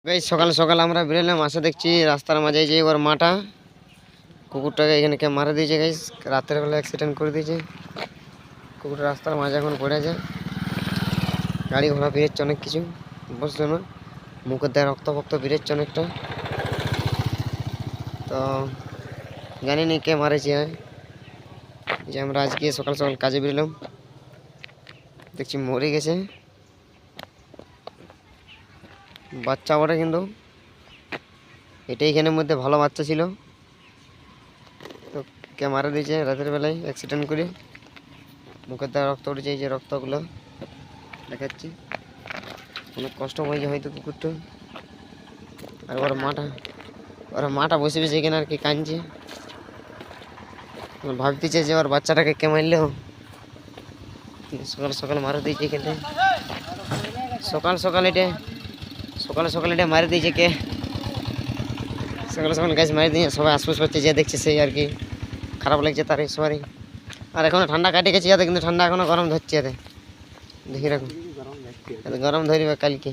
Guys সকাল সকাল আমরা বেরোলাম, আসে দেখছি রাস্তার মাঝে যে ওর মাটা কুকুরটাকে এখানে কে মারা দিয়েছে। গাইস রাতের বেলা অ্যাক্সিডেন্ট করে দিয়েছে। কুকুরটা রাস্তার মাঝে এখন পড়ে আছে, গাড়ি ঘোড়া বেরোচ্ছে অনেক কিছু, বুঝছো না, মুখের দেয় রক্ত ফক্ত বেরোচ্ছে অনেকটা। তো জানি নি কে মারেছে। যে আমরা আজকে সকাল সকাল কাজে বেরোলাম, দেখছি মরে গেছে বাচ্চা ওটা, কিন্তু এটা এখানের মধ্যে ভালো বাচ্চা ছিল। তো কে মারা দিয়েছে রাতের বেলায় অ্যাক্সিডেন্ট করে, মুখের দ্বারা রক্ত উঠেছে, এই যে রক্তগুলো দেখাচ্ছি। অনেক কষ্ট হয়েছে হয়তো কুকুরটা। আর ওর মাটা বসে বসে এখানে আর কি কাঁদছে, ভাবতেছে যে ওর বাচ্চাটাকে কে মারলো, সকাল সকাল মারা দিয়েছে এখানে। সকাল সকাল এটা মারি দিয়েছে কে, সকাল সকাল গাছ মারি দিয়ে সবাই আশপাশ করছে, যে দেখছে সেই আর কি খারাপ লাগছে তার সবারই। আর এখনো ঠান্ডা কাটে গেছে যাতে, কিন্তু ঠান্ডা এখনো গরম ধরছে যাতে, দেখি রাখুন গরম ধরবে কালকে।